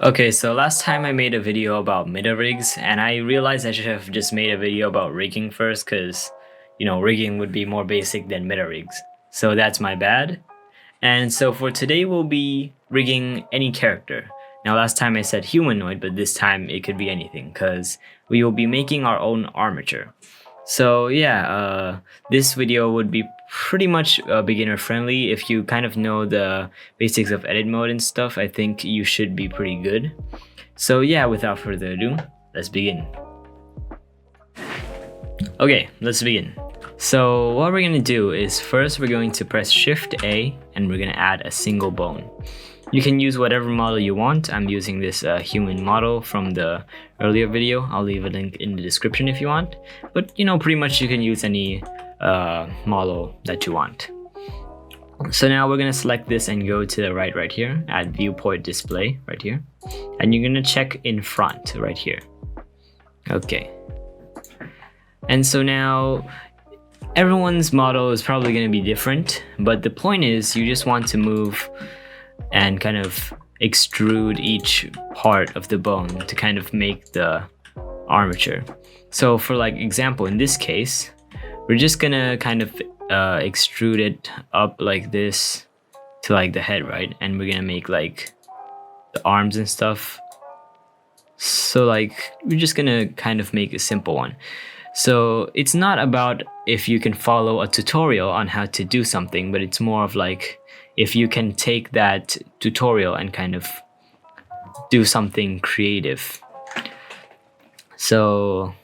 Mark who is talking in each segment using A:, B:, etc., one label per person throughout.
A: Okay, so last time I made a video about meta rigs, and I realized I should have just made a video about rigging first, because, rigging would be more basic than meta rigs. So that's my bad. And so for today, we'll be rigging any character. Now, last time I said humanoid, but this time it could be anything, because we will be making our own armature. So yeah, this video would be pretty much beginner friendly. If you kind of know the basics of edit mode and stuff, I think you should be pretty good. So yeah, without further ado, let's begin. Okay, let's begin. So what we're going to do is first we're going to press Shift A and we're going to add a single bone. You can use whatever model you want. I'm using this human model from the earlier video. I'll leave a link in the description if you want. But pretty much you can use any model that you want. So now we're going to select this and go to the right here, add viewport display right here. And you're going to check in front right here. Okay. And so now everyone's model is probably going to be different, but the point is you just want to move and kind of extrude each part of the bone to kind of make the armature. So for like example, in this case, we're just gonna kind of extrude it up like this to like the head, right? And we're gonna make like the arms and stuff. So like we're just gonna kind of make a simple one. So it's not about if you can follow a tutorial on how to do something, but it's more of like if you can take that tutorial and kind of do something creative. So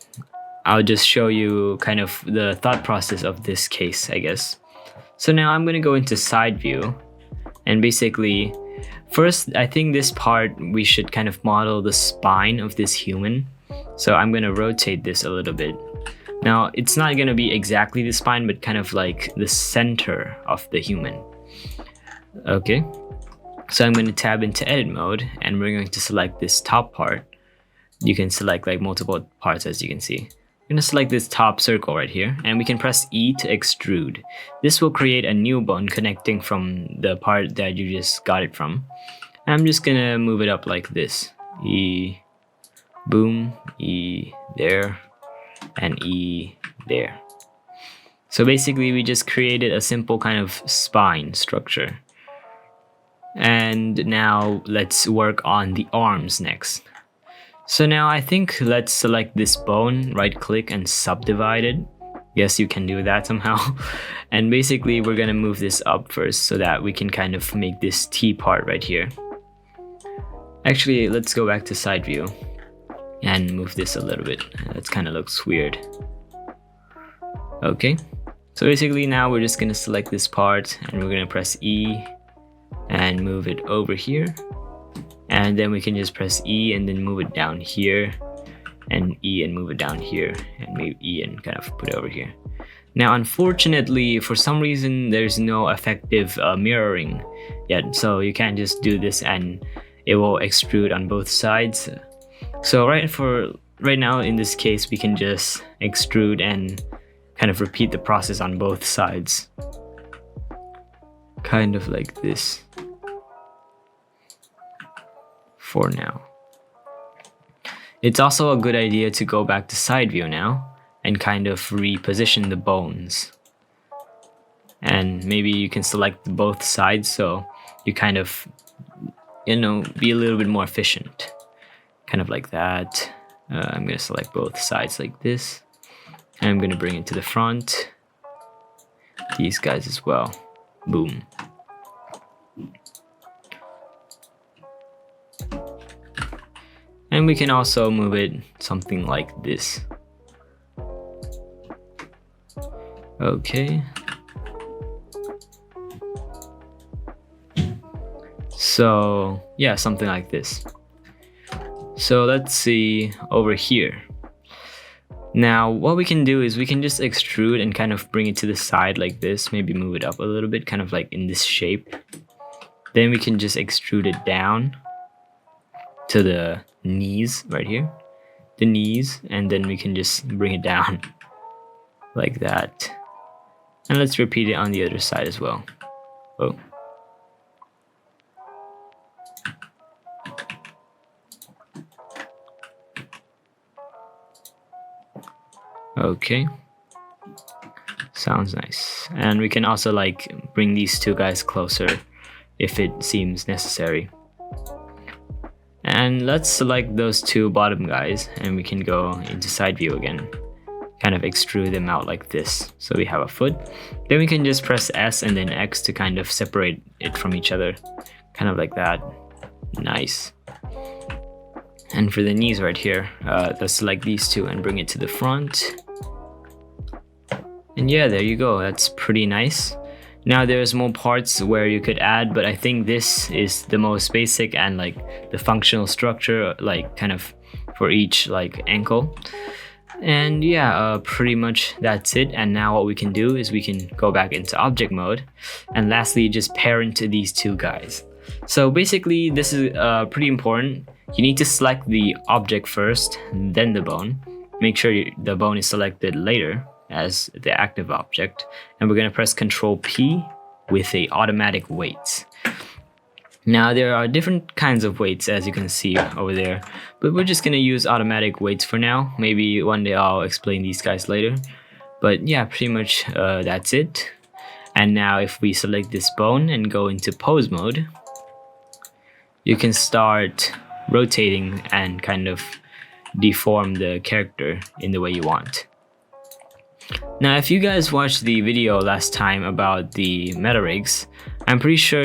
A: I'll just show you kind of the thought process of this case, I guess. So now I'm going to go into side view, and basically first I think this part we should kind of model the spine of this human. So I'm going to rotate this a little bit. Now it's not going to be exactly the spine, but kind of like the center of the human. Okay, so I'm going to tab into edit mode and we're going to select this top part. You can select like multiple parts, as you can see. I'm going to select this top circle right here, and we can press E to extrude. This will create a new bone connecting from the part that you just got it from. I'm just going to move it up like this. E, boom, E there, and E there. So basically we just created a simple kind of spine structure. And now let's work on the arms next. So now I think let's select this bone, right click and subdivide it. Yes, you can do that somehow. And basically we're gonna move this up first so that we can kind of make this T part right here. Actually, let's go back to side view and move this a little bit. That kind of looks weird. Okay, so basically now we're just gonna select this part and we're gonna press E and move it over here, and then we can just press E and then move it down here, and E and move it down here, and maybe E and kind of put it over here. Now unfortunately for some reason there's no effective mirroring yet, so you can't just do this and it will extrude on both sides. So right now in this case we can just extrude and kind of repeat the process on both sides, kind of like this for now. It's also a good idea to go back to side view now and kind of reposition the bones, and maybe you can select both sides so you kind of be a little bit more efficient, kind of like that. I'm gonna select both sides like this, and I'm gonna bring it to the front, these guys as well. Boom. And we can also move it something like this. Okay. So yeah, something like this. So let's see over here. Now what we can do is we can just extrude and kind of bring it to the side like this, maybe move it up a little bit, kind of like in this shape. Then we can just extrude it down to the knees right here, the knees, and then we can just bring it down like that. And let's repeat it on the other side as well. Oh. Okay. Sounds nice. And we can also like bring these two guys closer if it seems necessary. And let's select those two bottom guys and we can go into side view again. Kind of extrude them out like this. So we have a foot. Then we can just press S and then X to kind of separate it from each other. Kind of like that. Nice. And for the knees right here, let's select these two and bring it to the front. And yeah, there you go. That's pretty nice. Now there's more parts where you could add, but I think this is the most basic and like the functional structure, like kind of for each like ankle. And yeah, pretty much that's it. And now what we can do is we can go back into object mode and lastly just parent these two guys. So basically this is pretty important. You need to select the object first, then the bone. Make sure the bone is selected later as the active object, and we're going to press Ctrl P with a automatic weight. Now there are different kinds of weights as you can see over there, but we're just going to use automatic weights for now. Maybe one day I'll explain these guys later, but yeah, pretty much that's it. And now if we select this bone and go into pose mode, you can start rotating and kind of deform the character in the way you want. Now, if you guys watched the video last time about the meta rigs, I'm pretty sure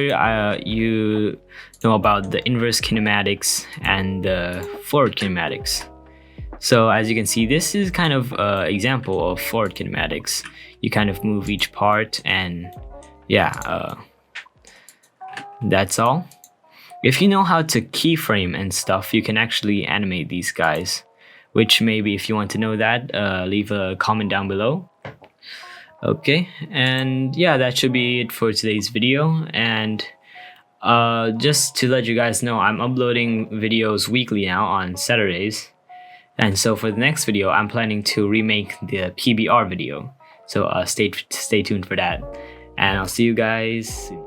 A: you know about the inverse kinematics and the forward kinematics. So as you can see, this is kind of an example of forward kinematics. You kind of move each part and yeah, that's all. If you know how to keyframe and stuff, you can actually animate these guys. Which maybe if you want to know that, leave a comment down below. Okay, and yeah, that should be it for today's video. And just to let you guys know, I'm uploading videos weekly now on Saturdays. And so for the next video, I'm planning to remake the PBR video. So stay tuned for that. And I'll see you guys soon.